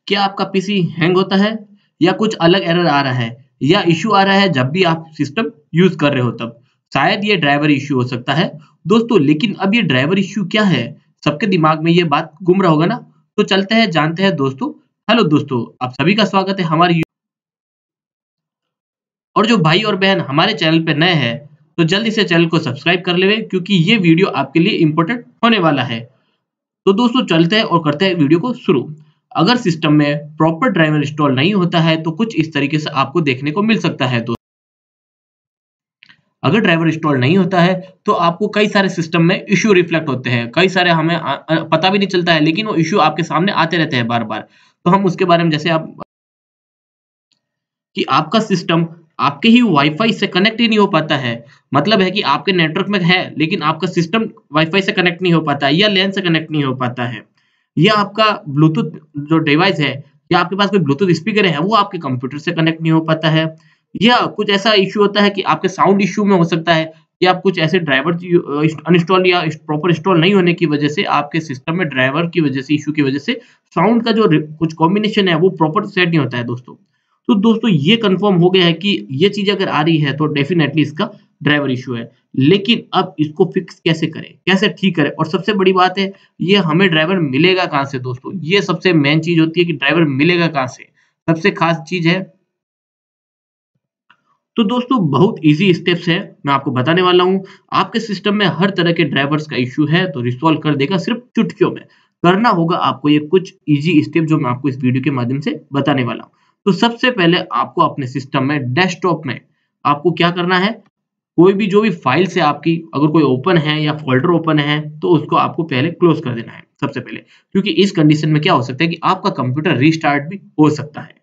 क्या आपका PC hang होता है या कुछ अलग एरर आ रहा है या इश्यू आ रहा है जब भी आप सिस्टम यूज कर रहे हो तब? शायद ये ड्राइवर इश्यू हो सकता है दोस्तों, लेकिन अब ये ड्राइवर इश्यू क्या है? सबके दिमाग में ये बात घूम रहा होगा ना? तो चलते हैं जानते हैं दोस्तों। हेलो दोस्तों, आप सभी का स्वागत है हमारे और जो भाई और बहन हमारे चैनल पे नए हैं तो जल्दी से चैनल को सब्सक्राइब कर ले क्योंकि ये वीडियो आपके लिए इम्पोर्टेंट होने वाला है। तो दोस्तों चलते हैं और करते हैं वीडियो को शुरू। अगर सिस्टम में प्रॉपर ड्राइवर इंस्टॉल नहीं होता है तो कुछ इस तरीके से आपको देखने को मिल सकता है। तो अगर ड्राइवर इंस्टॉल नहीं होता है तो आपको कई सारे सिस्टम में इश्यू रिफ्लेक्ट होते हैं, कई सारे हमें पता भी नहीं चलता है, लेकिन वो इश्यू आपके सामने आते रहते हैं बार बार। तो हम उसके बारे में जैसे आप कि आपका सिस्टम आपके ही वाईफाई से कनेक्ट ही नहीं हो पाता है। मतलब है कि आपके नेटवर्क में है लेकिन आपका सिस्टम वाईफाई से कनेक्ट नहीं हो पाता है या लैन से कनेक्ट नहीं हो पाता है, या आपका ब्लूटूथ जो डिवाइस है या आपके पास कोई ब्लूटूथ स्पीकर है वो आपके कंप्यूटर से कनेक्ट नहीं हो पाता है, या कुछ ऐसा इश्यू होता है कि आपके साउंड इश्यू में हो सकता है कि आप कुछ ऐसे ड्राइवर अनइंस्टॉल या प्रॉपर इंस्टॉल नहीं होने की वजह से आपके सिस्टम में ड्राइवर की वजह से इश्यू की वजह से साउंड का जो कुछ कॉम्बिनेशन है वो प्रॉपर सेट नहीं होता है दोस्तों। तो दोस्तों ये कंफर्म हो गया है कि ये चीज अगर आ रही है तो डेफिनेटली इसका ड्राइवर इशू है। लेकिन अब इसको फिक्स कैसे करें, कैसे ठीक करें, और सबसे बड़ी बात है ये हमें ड्राइवर मिलेगा कहाँ से दोस्तों? ये सबसे मेन चीज होती है कि ड्राइवर मिलेगा कहाँ से, सबसे खास चीज है। तो दोस्तों बहुत इजी स्टेप्स है, मैं आपको बताने वाला हूँ। आपके सिस्टम में हर तरह के ड्राइवर्स का इश्यू है तो रिसॉल्व कर देगा सिर्फ चुटकियों में। करना होगा आपको ये कुछ इजी स्टेप जो मैं आपको इस वीडियो के माध्यम से बताने वाला हूँ। तो सबसे पहले आपको अपने सिस्टम में डेस्कटॉप में आपको क्या करना है, कोई भी जो भी फाइल्स है आपकी अगर कोई ओपन है या फोल्डर ओपन है तो उसको आपको पहले क्लोज कर देना है सबसे पहले, क्योंकि इस कंडीशन में क्या हो सकता है कि आपका कंप्यूटर रीस्टार्ट भी हो सकता है।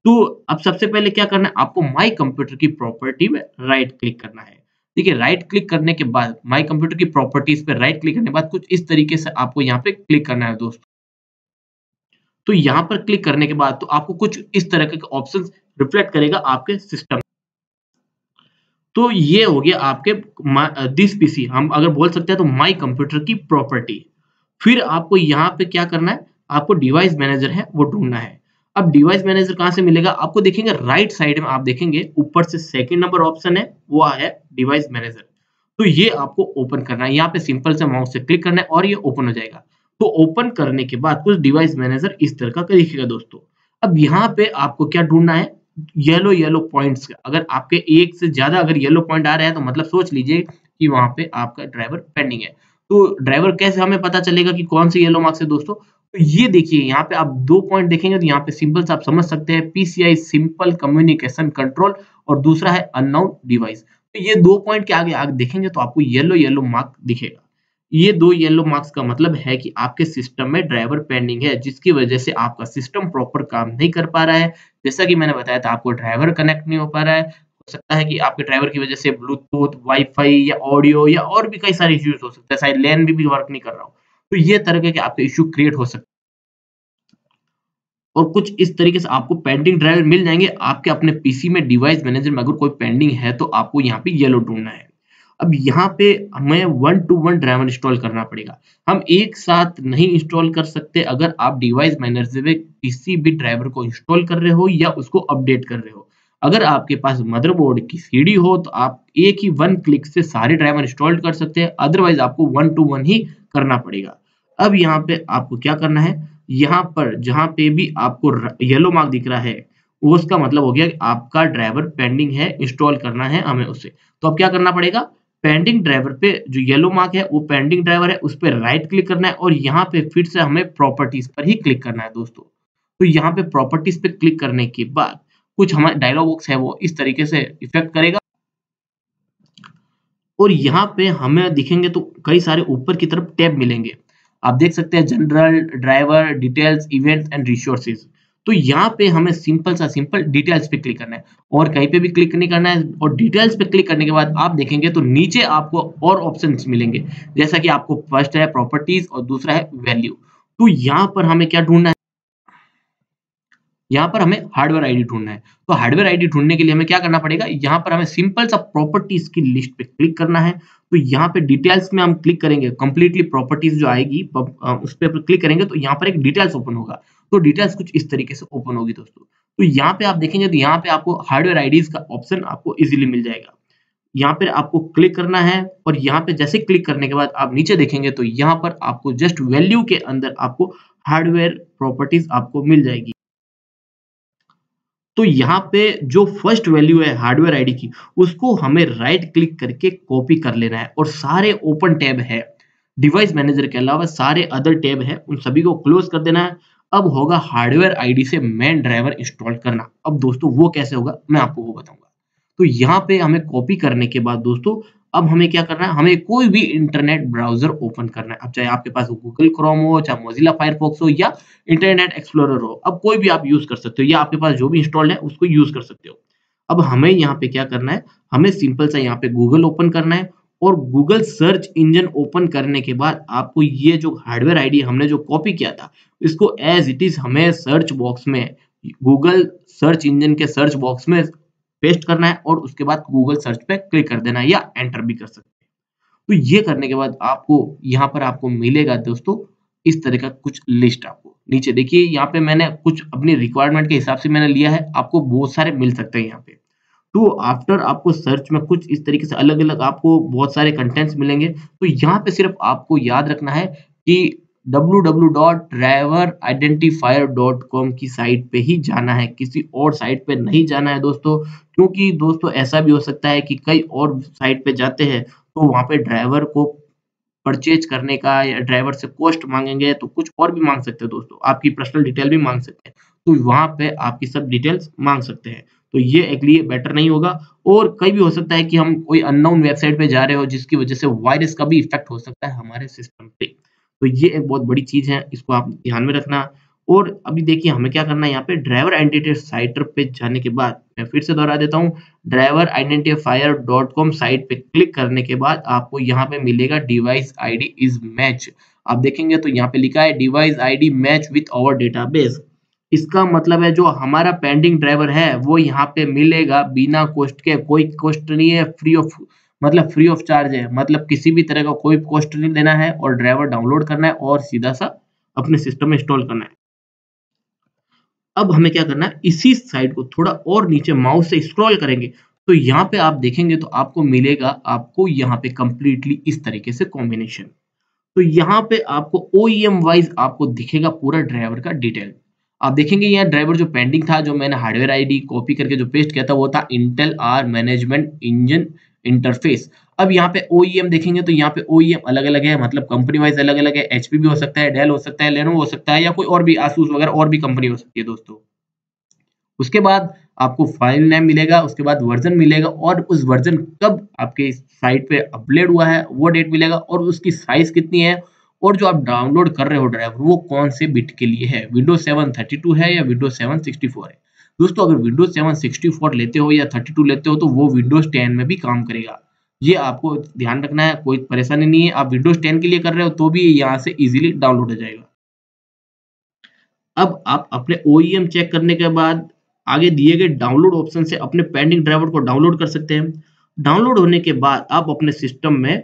तो अब सबसे पहले क्या करना है, आपको माय कंप्यूटर की प्रॉपर्टी में राइट क्लिक करना है। देखिए राइट क्लिक करने के बाद माय कंप्यूटर की प्रॉपर्टीज पे राइट क्लिक करने के बाद कुछ इस तरीके से आपको यहाँ पे क्लिक करना है दोस्तों। तो यहाँ पर क्लिक करने के बाद तो आपको कुछ इस तरह के ऑप्शंस रिफ्लेक्ट करेगा आपके सिस्टम। तो ये हो गया आपके दिस पीसी, हम अगर बोल सकते हैं तो माय कंप्यूटर की प्रॉपर्टी। फिर आपको यहाँ पे क्या करना है, आपको डिवाइस मैनेजर है वो ढूंढना है। अब डिवाइस मैनेजर कहाँ से मिलेगा आपको, देखेंगे राइट साइड में आप देखेंगे ऊपर से सेकंड नंबर ऑप्शन है वो है डिवाइस मैनेजर। तो ये आपको ओपन करना है, यहाँ पे सिंपल से माउस से क्लिक करना है और ये ओपन हो जाएगा। तो ओपन करने के बाद कुछ डिवाइस मैनेजर इस तरह का दिखेगा दोस्तों। अब यहाँ पे आपको क्या ढूंढना है, येलो येलो पॉइंट्स, अगर आपके एक से ज्यादा अगर येलो पॉइंट आ रहे हैं तो मतलब सोच लीजिए कि वहां पे आपका ड्राइवर पेंडिंग है। तो ड्राइवर कैसे हमें पता चलेगा कि कौन से येलो मार्क्स है दोस्तों? तो ये देखिए यहाँ पे आप 2 पॉइंट देखेंगे तो यहाँ पे सिंपल से आप समझ सकते हैं पीसीआई सिंपल कम्युनिकेशन कंट्रोल और दूसरा है अननोन डिवाइस। तो ये 2 पॉइंट के आगे आगे देखेंगे तो आपको येलो येलो मार्क दिखेगा। ये 2 येलो मार्क्स का मतलब है कि आपके सिस्टम में ड्राइवर पेंडिंग है जिसकी वजह से आपका सिस्टम प्रॉपर काम नहीं कर पा रहा है। जैसा कि मैंने बताया था आपको ड्राइवर कनेक्ट नहीं हो पा रहा है। हो सकता है कि आपके ड्राइवर की वजह से ब्लूटूथ, वाई-फाई या ऑडियो या और भी कई सारे इश्यूज हो सकते हैं। शायद लैन भी वर्क नहीं कर रहा हो। तो ये तरह के आपके इश्यू क्रिएट हो सकते हैं। और कुछ इस तरीके से आपको पेंडिंग ड्राइवर मिल जाएँगे आपके अपने पीसी में। डिवाइस मैनेजर में अगर कोई पेंडिंग है तो आपको यहाँ पे येलो ढूँढना है। अब यहाँ पे हमें 1 टू 1 ड्राइवर इंस्टॉल करना पड़ेगा। हम एक साथ नहीं इंस्टॉल कर सकते अगर आप डिवाइस मैनेजर में किसी भी ड्राइवर को इंस्टॉल कर रहे हो या उसको अपडेट कर रहे हो। अगर आपके पास मदरबोर्ड की सीडी हो तो आप एक ही 1 क्लिक से सारे ड्राइवर इंस्टॉल कर सकते हैं, अदरवाइज़ आपको 1 टू 1 ही करना पड़ेगा। अब यहाँ पे आपको क्या करना है, यहाँ पर जहाँ पे भी आपको येलो मार्क दिख रहा है, वो उसका मतलब हो गया कि आपका ड्राइवर पेंडिंग है, इंस्टॉल करना है हमें उसे। तो अब क्या करना पड़ेगा, पेंडिंग ड्राइवर पे जो येलो मार्क है वो पेंडिंग ड्राइवर है, उस पे राइट क्लिक करना है और यहाँ पे फिर से हमें प्रॉपर्टीज पर ही क्लिक करना है दोस्तों। तो यहाँ पे प्रॉपर्टीज पे क्लिक करने के बाद कुछ हमारा डायलॉग बॉक्स है वो इस तरीके से इफेक्ट करेगा और यहाँ पे हमें दिखेंगे तो कई सारे ऊपर की तरफ टैब मिलेंगे। आप देख सकते हैं general, driver, details, events and resources. तो यहाँ पे हमें सिंपल डिटेल्स पे क्लिक करना है और कहीं पे भी क्लिक नहीं करना है। और डिटेल्स पे क्लिक करने के बाद आप देखेंगे तो नीचे आपको और ऑप्शंस मिलेंगे, जैसा कि आपको फर्स्ट है प्रॉपर्टीज और दूसरा है वैल्यू। तो यहाँ पर हमें क्या ढूंढना है, यहाँ पर हमें हार्डवेयर आईडी ढूंढना है। तो हार्डवेयर आईडी ढूंढने के लिए हमें क्या करना पड़ेगा, यहाँ पर हमें सिंपल सा प्रॉपर्टीज की लिस्ट पे क्लिक करना है। तो यहाँ पे डिटेल्स में हम क्लिक करेंगे, कंप्लीटली प्रॉपर्टीज जो आएगी उस पे क्लिक करेंगे तो यहाँ पर एक डिटेल्स ओपन होगा। तो डिटेल्स कुछ इस तरीके से ओपन होगी दोस्तों। तो यहाँ पे आप देखेंगे तो यहाँ पे आपको हार्डवेयर आईडीज का ऑप्शन आपको इजीली मिल जाएगा। यहाँ पर आपको क्लिक करना है और यहाँ पे जैसे क्लिक करने के बाद आप नीचे देखेंगे तो यहाँ पर आपको जस्ट वैल्यू के अंदर आपको हार्डवेयर प्रॉपर्टीज आपको मिल जाएगी। तो यहाँ पे जो फर्स्ट वैल्यू है हार्डवेयर आईडी की, उसको हमें राइट क्लिक करके कॉपी कर लेना है और सारे ओपन टैब है डिवाइस मैनेजर के अलावा सारे अदर टैब है उन सभी को क्लोज कर देना है। अब होगा हार्डवेयर आईडी से मेन ड्राइवर इंस्टॉल करना। अब दोस्तों वो कैसे होगा मैं आपको वो बताऊंगा। तो यहाँ पे हमें कॉपी करने के बाद दोस्तों अब हमें क्या करना है, हमें कोई भी इंटरनेट ब्राउज़र ओपन करना है। अब चाहे आपके पास गूगल क्रोम हो, चाहे मोज़िला फायरफॉक्स हो या इंटरनेट एक्सप्लोरर हो, अब कोई भी आप यूज़ कर सकते हो या आपके पास जो भी इंस्टॉल्ड है उसको यूज़ कर सकते हो। अब हमें यहाँ पे क्या करना है, हमें सिंपल सा यहाँ पे गूगल ओपन करना है और गूगल सर्च इंजन ओपन करने के बाद आपको ये जो हार्डवेयर आईडी हमने जो कॉपी किया था, इसको एज़ इट इज़ हमें सर्च बॉक्स में गूगल सर्च इंजन के सर्च बॉक्स में पेस्ट करना है और उसके बाद गूगल सर्च पे क्लिक कर देना है या एंटर भी कर सकते हैं। तो ये करने के बाद आपको यहाँ पर आपको मिलेगा दोस्तों इस तरह का कुछ लिस्ट। आपको नीचे देखिए यहाँ पे मैंने कुछ अपनी रिक्वायरमेंट के हिसाब से मैंने लिया है, आपको बहुत सारे मिल सकते हैं यहाँ पे। तो आफ्टर आपको सर्च में कुछ इस तरीके से अलग-अलग आपको बहुत सारे कंटेंट्स मिलेंगे। तो यहाँ पे सिर्फ आपको याद रखना है कि www.driveridentifier.com की साइट पे ही जाना है, किसी और साइट पे नहीं जाना है दोस्तों। क्योंकि दोस्तों ऐसा भी हो सकता है कि कई और साइट पे जाते हैं, तो वहाँ पे ड्राइवर को परचेज़ करने का या ड्राइवर से कॉस्ट माँगेंगे, तो कुछ और भी माँग सकते हैं दोस्तों, आपकी पर्सनल डिटेल भी माँग सकते हैं। तो वहाँ पे आपकी सब डिटेल्स माँग सकते हैं। तो ये एक लिए बेटर नहीं होगा और कई भी हो सकता है कि हम कोई अननोन वेबसाइट पे जा रहे हो, जिसकी वजह से वायरस का भी इफ़ेक्ट हो सकता है हमारे सिस्टम पे। तो ये एक बहुत बड़ी चीज़ है, इसको आप ध्यान में रखना। और अभी देखिए हमें क्या करना है, यहाँ पे ड्राइवर आइडेंटिटी साइटर पे जाने के बाद मैं फिर से दोहरा देता हूँ, driveridentifiercom साइट पे क्लिक करने के बाद आपको यहाँ पे मिलेगा डिवाइस आईडी इज़ मैच। आप देखेंगे तो यहाँ पे लिखा है device ID match with our database. इसका मतलब है जो हमारा पेंडिंग ड्राइवर है वो यहाँ पे मिलेगा बिना कॉस्ट के, कोई कॉस्ट नहीं है, फ्री ऑफ चार्ज है, मतलब किसी भी तरह का कोई कॉस्ट नहीं देना है और ड्राइवर डाउनलोड करना है और सीधा सा अपने सिस्टम में इंस्टॉल करना है। अब हमें क्या करना है, इसी साइड को थोड़ा और नीचे माउस से स्क्रॉल करेंगे तो यहाँ पे आप देखेंगे तो आपको मिलेगा, आपको यहाँ पे कंप्लीटली इस तरीके से कॉम्बिनेशन। तो यहाँ पे आपको ओईएम वाइज आपको दिखेगा पूरा ड्राइवर का डिटेल। आप देखेंगे यहाँ ड्राइवर जो पेंडिंग था, जो मैंने हार्डवेयर आईडी कॉपी करके जो पेस्ट किया था, वो था Intel R management engine interface. अब यहाँ पे ओईएम देखेंगे तो यहाँ पे ओईएम अलग-अलग है, मतलब कंपनी वाइज अलग-अलग है। एचपी भी हो सकता है, डेल हो सकता है, लेनोवो हो सकता है या कोई और भी आसूस वगैरह और भी कंपनी हो सकती है दोस्तों। उसके बाद आपको फाइल नेम मिलेगा, उसके बाद वर्ज़न मिलेगा और उस वर्ज़न कब आपके साइट पे अपलोड हुआ है वो डेट मिलेगा और उसकी साइज़ कितनी है और जो आप डाउनलोड कर रहे हो ड्राइवर वो कौन से बिट के लिए है, विंडोज़ 7 32 है या विंडोज़ 7 64 है। दोस्तों अगर विंडोज़ 7 64 लेते हो या 32 लेते हो तो वो विंडोज़ 10 में भी काम करेगा। ये आपको ध्यान रखना है, कोई परेशानी नहीं है। आप विंडोज़ 10 के लिए कर रहे हो तो भी यहाँ से ईज़िली डाउनलोड हो जाएगा। अब आप अपने ओईएम चेक करने के बाद आगे दिए गए डाउनलोड ऑप्शन से अपने पेंडिंग ड्राइवर को डाउनलोड कर सकते हैं। डाउनलोड होने के बाद आप अपने सिस्टम में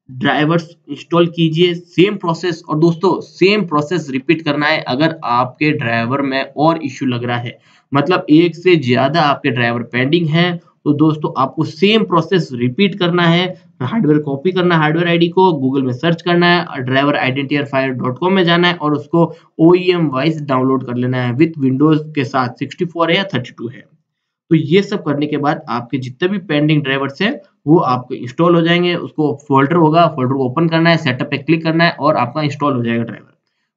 ड्राइवर्स इंस्टॉल कीजिए, सेम प्रोसेस। और दोस्तों सेम प्रोसेस रिपीट करना है अगर आपके ड्राइवर में और इश्यू लग रहा है, मतलब एक से ज़्यादा आपके ड्राइवर पेंडिंग हैं, तो दोस्तों आपको सेम प्रोसेस रिपीट करना है। हार्डवेयर कॉपी करना है, हार्डवेयर आईडी को गूगल में सर्च करना है, ड्राइवर आइडेंटिफायर.com में जाना है और उसको ओईएम वाइज डाउनलोड कर लेना है विथ विंडोज़ के साथ 64 है या 32 है। तो ये सब करने के बाद आपके जितने भी पेंडिंग ड्राइवर्स हैं वो आपके इंस्टॉल हो जाएँगे। उसको फ़ोल्डर होगा, फ़ोल्डर को ओपन करना है, सेटअप पे क्लिक करना है और आपका इंस्टॉल हो जाएगा ड्राइवर।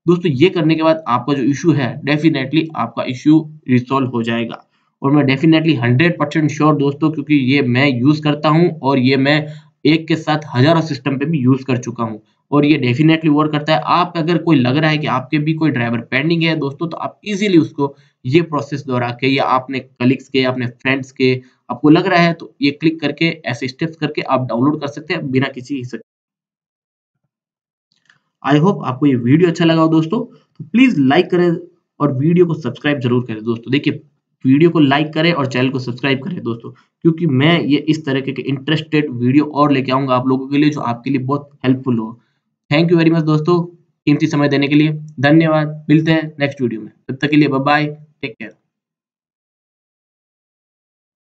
दोस्तों ये करने के बाद आपका जो इश्यू है डेफ़िनेटली आपका इश्यू रिज़ॉल्व हो जाएगा और मैं डेफ़िनेटली 100% श्योर दोस्तों, क्योंकि ये मैं यूज़ करता हूँ और ये मैं एक के साथ हज़ारों सिस्टम पे भी यूज़ कर चुका हूँ और ये डेफ़िनेटली वर्क करता है। आप अगर कोई लग रहा है कि आपके भी कोई ड्राइवर पेंडिंग है दोस्तों, तो आप ईज़िली उसको ये प्रोसेस दोहरा के या आपने कलीग्स के, अपने फ्रेंड्स के आपको लग रहा है तो ये क्लिक करके ऐसे स्टेप्स करके आप डाउनलोड कर सकते हैं बिना किसी हिचक। आई होप आपको ये वीडियो अच्छा लगा हो दोस्तों, तो प्लीज़ लाइक करें और वीडियो को सब्सक्राइब ज़रूर करें दोस्तों। देखिए वीडियो को लाइक करें और चैनल को सब्सक्राइब करें दोस्तों, क्योंकि मैं ये इस तरह के इंटरेस्टेड वीडियो और लेके आऊँगा आप लोगों के लिए जो आपके लिए बहुत हेल्पफुल हो। थैंक यू वेरी मच दोस्तों। कीमती समय देने के लिए धन्यवाद। मिलते हैं नेक्स्ट वीडियो में, तब तक के लिए बाय बाय, टेक केयर।